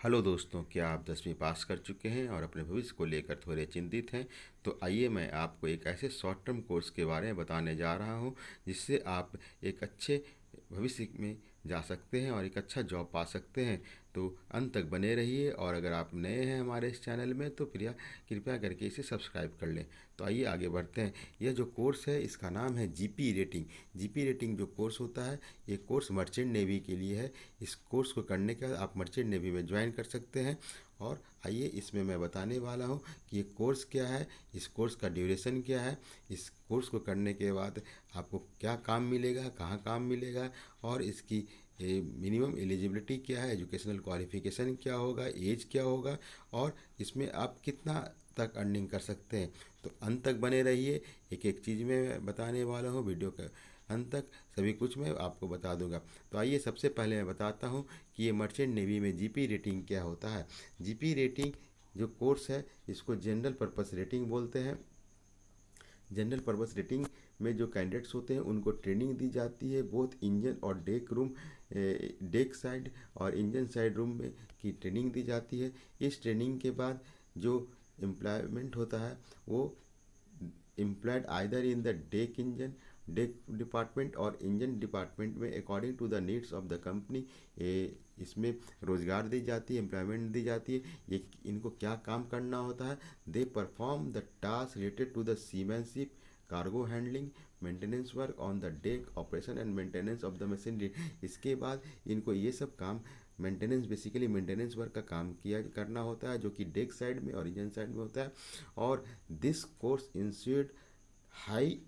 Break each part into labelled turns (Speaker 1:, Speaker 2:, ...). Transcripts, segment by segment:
Speaker 1: Hello दोस्तों, क्या आप 10वीं पास कर चुके हैं और अपने भविष्य को लेकर थोड़े चिंतित हैं? तो आइए मैं आपको एक ऐसे शॉर्ट टर्म कोर्स के बारे में बताने जा रहा हूं जिससे आप एक अच्छे भविष्य में जा सकते हैं और एक अच्छा जॉब पा सकते हैं। तो अंत तक बने रहिए और अगर आप नए हैं हमारे इस चैनल में तो कृपया करके इसे सब्सक्राइब कर लें। तो आइए आगे बढ़ते हैं। यह जो कोर्स है इसका नाम है जीपी रेटिंग। जीपी रेटिंग जो कोर्स होता है ये कोर्स मर्चेंट नेवी के लिए है। इस कोर्स को करने के बाद आप मर्चेंट नेवी में ज्वाइन कर सकते हैं। और आइए इसमें मैं बताने वाला हूँ कि ये कोर्स क्या है, इस कोर्स का ड्यूरेशन क्या है, इस कोर्स को करने के बाद आपको क्या काम मिलेगा, कहाँ काम मिलेगा, और इसकी मिनिमम एलिजिबिलिटी क्या है, एजुकेशनल क्वालिफिकेशन क्या होगा, एज क्या होगा, और इसमें आप कितना तक अर्निंग कर सकते हैं। तो अंत तक बने रहिए, एक एक चीज़ में बताने वाला हूँ। वीडियो का अंत तक सभी कुछ मैं आपको बता दूंगा। तो आइए सबसे पहले मैं बताता हूँ कि ये मर्चेंट नेवी में जीपी रेटिंग क्या होता है। जीपी रेटिंग जो कोर्स है इसको जनरल पर्पस रेटिंग बोलते हैं। जनरल पर्पस रेटिंग में जो कैंडिडेट्स होते हैं उनको ट्रेनिंग दी जाती है, बोथ इंजन और डेक रूम, डेक साइड और इंजन साइड रूम में की ट्रेनिंग दी जाती है। इस ट्रेनिंग के बाद जो एम्प्लॉयमेंट होता है वो employed either in the deck department और इंजन डिपार्टमेंट में according to the needs of the company इसमें रोज़गार दी जाती है, एम्प्लॉयमेंट दी जाती है। ये इनको क्या काम करना होता है? They perform the task related to the seamanship, cargo handling, maintenance work on the deck, operation and maintenance of the machinery. इसके बाद इनको ये सब काम मेंटेनेंस, बेसिकली मेंटेनेंस वर्क का काम किया करना होता है जो कि डेक साइड में और इंजन साइड में होता है। और this course insured high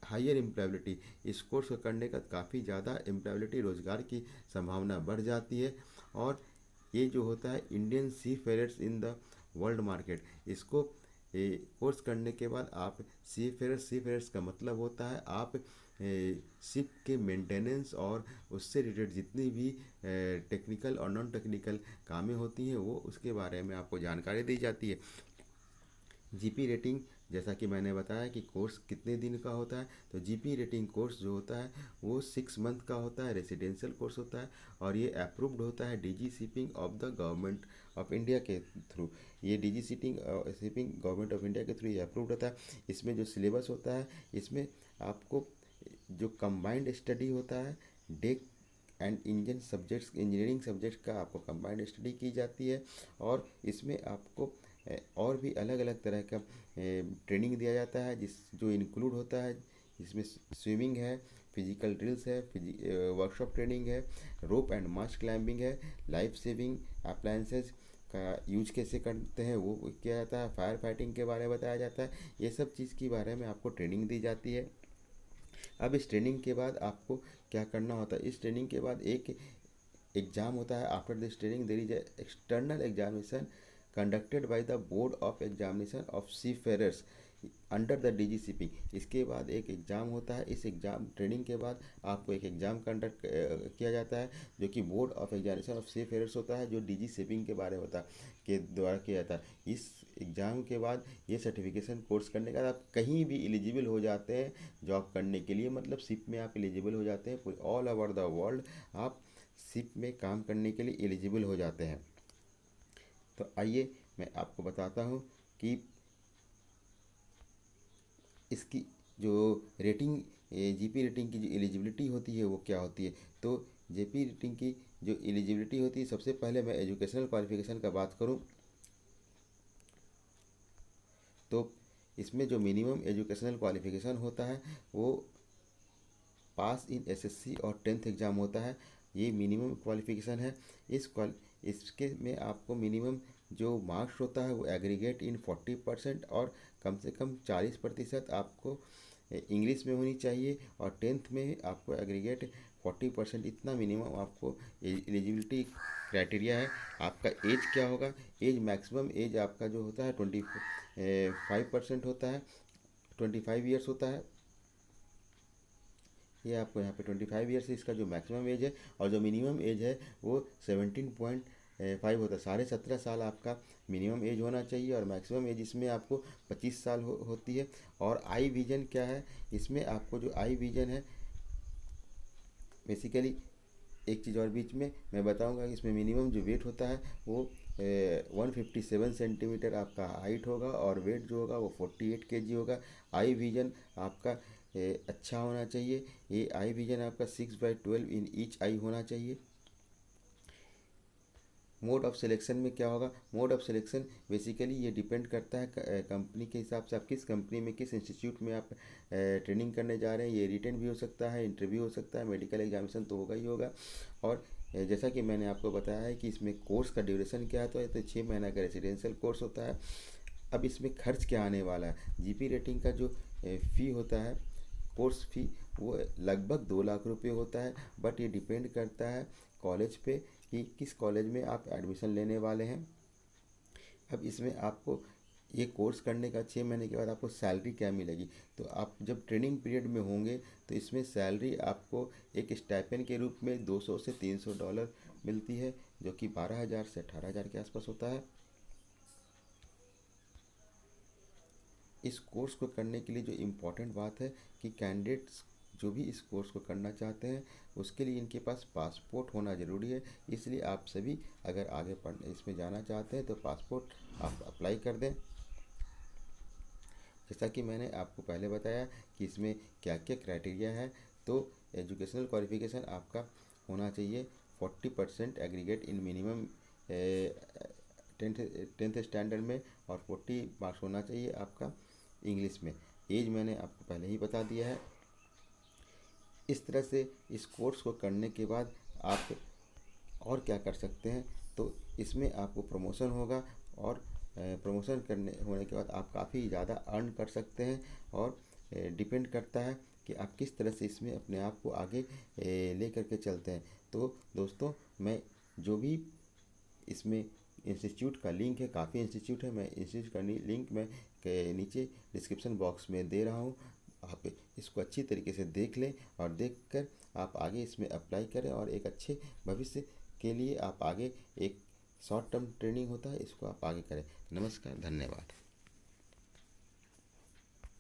Speaker 1: higher employability. इस कोर्स को करने का काफ़ी ज़्यादा एम्प्लॉयबिलिटी, रोज़गार की संभावना बढ़ जाती है। और ये जो होता है Indian seafarers in the world market, इसको कोर्स करने के बाद आप सी फेयर्स का मतलब होता है आप शिप के मेंटेनेंस और उससे रिलेटेड जितनी भी टेक्निकल और नॉन टेक्निकल कामें होती हैं वो उसके बारे में आपको जानकारी दी जाती है। जीपी रेटिंग, जैसा कि मैंने बताया कि कोर्स कितने दिन का होता है, तो जीपी रेटिंग कोर्स जो होता है वो 6 मंथ का होता है, रेसिडेंशियल कोर्स होता है। और ये अप्रूव्ड होता है DG shipping of the government of India के थ्रू। ये DG shipping government of India के थ्रू ये अप्रूव्ड होता है। इसमें जो सिलेबस होता है इसमें आपको जो कंबाइंड स्टडी होता है, deck and engine subjects, engineering subjects का आपको कंबाइंड स्टडी की जाती है। और इसमें आपको और भी अलग अलग तरह का ट्रेनिंग दिया जाता है जिस जो इंक्लूड होता है। इसमें स्विमिंग है, फिजिकल ड्रिल्स है, वर्कशॉप ट्रेनिंग है, रोप एंड मास्ट क्लाइंबिंग है, लाइफ सेविंग अप्लायंसेज का यूज कैसे करते हैं वो किया जाता है, फायर फाइटिंग के बारे में बताया जाता है। ये सब चीज़ के बारे में आपको ट्रेनिंग दी जाती है। अब इस ट्रेनिंग के बाद आपको क्या करना होता है? इस ट्रेनिंग के बाद एक एग्ज़ाम होता है। After this training there is external examination conducted by the board of examination of seafarers under the DG shipping. इसके बाद एक एग्ज़ाम होता है। इस एग्ज़ाम ट्रेनिंग के बाद आपको एक एग्ज़ाम कंडक्ट किया जाता है जो कि बोर्ड ऑफ एग्जामिनेशन ऑफ सी फेयरर्स होता है, जो डीजी शिपिंग के बारे में होता है, के द्वारा किया जाता है। इस एग्ज़ाम के बाद ये सर्टिफिकेशन कोर्स करने के बाद आप कहीं भी एलिजिबल हो जाते हैं जॉब करने के लिए, मतलब शिप में आप एलिजिबल हो जाते हैं। ऑल ओवर द वर्ल्ड आप शिप में काम करने के लिए एलिजिबल हो जाते हैं। तो आइए मैं आपको बताता हूँ कि इसकी जो रेटिंग, जीपी रेटिंग की जो एलिजिबिलिटी होती है वो क्या होती है। तो जीपी रेटिंग की जो एलिजिबिलिटी होती है, सबसे पहले मैं एजुकेशनल क्वालिफिकेशन का बात करूँ तो इसमें जो मिनिमम एजुकेशनल क्वालिफिकेशन होता है वो पास इन एसएससी और 10th एग्ज़ाम होता है। ये मिनिमम क्वालिफिकेशन है। इसके में आपको मिनिमम जो मार्क्स होता है वो एग्रीगेट इन 40% और कम से कम 40% आपको इंग्लिश में होनी चाहिए। और 10th में आपको एग्रीगेट 40%, इतना मिनिमम आपको एलिजिबिलिटी क्राइटेरिया है। आपका एज क्या होगा? एज मैक्सिमम एज आपका जो होता है 25% होता है, 25 ईयर्स होता है। ये आपको यहाँ पे 25 ईयर्स इसका जो मैक्सिमम एज है। और जो मिनिमम एज है वो 17.5 होता है। 17.5 साल आपका मिनिमम एज होना चाहिए और मैक्सिमम एज इसमें आपको 25 साल होती है। और आई विजन क्या है? इसमें आपको जो आई विजन है बेसिकली एक चीज़ और बीच में मैं बताऊंगा कि इसमें मिनिमम जो वेट होता है वो 157 सेंटीमीटर आपका हाइट होगा और वेट जो होगा वो 48 केजी होगा। आई विजन आपका अच्छा होना चाहिए। ये आई विजन आपका 6/12 इन ईच आई होना चाहिए। मोड ऑफ सिलेक्शन में क्या होगा? मोड ऑफ सिलेक्शन बेसिकली ये डिपेंड करता है कंपनी के हिसाब से, आप किस कंपनी में किस इंस्टीट्यूट में आप ट्रेनिंग करने जा रहे हैं। ये रिटन भी हो सकता है, इंटरव्यू हो सकता है, मेडिकल एग्जामिनेशन तो होगा ही होगा। और जैसा कि मैंने आपको बताया है कि इसमें कोर्स का ड्यूरेशन क्या होता है, तो 6 महीना का रेसिडेंशियल कोर्स होता है। अब इसमें खर्च क्या आने वाला है? जीपी रेटिंग का जो फ़ी होता है, कोर्स फ़ी, वो लगभग 2 लाख रुपये होता है। बट ये डिपेंड करता है कॉलेज पे कि किस कॉलेज में आप एडमिशन लेने वाले हैं। अब इसमें आपको ये कोर्स करने का 6 महीने के बाद आपको सैलरी क्या मिलेगी? तो आप जब ट्रेनिंग पीरियड में होंगे तो इसमें सैलरी आपको एक स्टाइपेंड के रूप में 200 से $300 मिलती है, जो कि 12,000 से 18,000 के आसपास होता है। इस कोर्स को करने के लिए जो इम्पोर्टेंट बात है कि कैंडिडेट्स जो भी इस कोर्स को करना चाहते हैं उसके लिए इनके पास पासपोर्ट होना ज़रूरी है। इसलिए आप सभी अगर आगे पढ़ने इसमें जाना चाहते हैं तो पासपोर्ट आप अप्लाई कर दें। जैसा कि मैंने आपको पहले बताया कि इसमें क्या क्या क्राइटेरिया है, तो एजुकेशनल क्वालिफिकेशन आपका होना चाहिए 40% aggregate in minimum tenth standard में, और 40 मार्क्स होना चाहिए आपका इंग्लिश में। एज मैंने आपको पहले ही बता दिया है। इस तरह से इस कोर्स को करने के बाद आप और क्या कर सकते हैं, तो इसमें आपको प्रमोशन होगा, और प्रमोशन करने होने के बाद आप काफ़ी ज़्यादा अर्न कर सकते हैं। और डिपेंड करता है कि आप किस तरह से इसमें अपने आप को आगे ले करके चलते हैं। तो दोस्तों, मैं जो भी इसमें इंस्टीट्यूट का लिंक है, काफ़ी इंस्टीट्यूट है, मैं इंस्टीट्यूट का लिंक मैं के नीचे डिस्क्रिप्शन बॉक्स में दे रहा हूँ। आप इसको अच्छी तरीके से देख लें और देखकर आप आगे इसमें अप्लाई करें, और एक अच्छे भविष्य के लिए आप आगे एक शॉर्ट टर्म ट्रेनिंग होता है, इसको आप आगे करें। नमस्कार, धन्यवाद।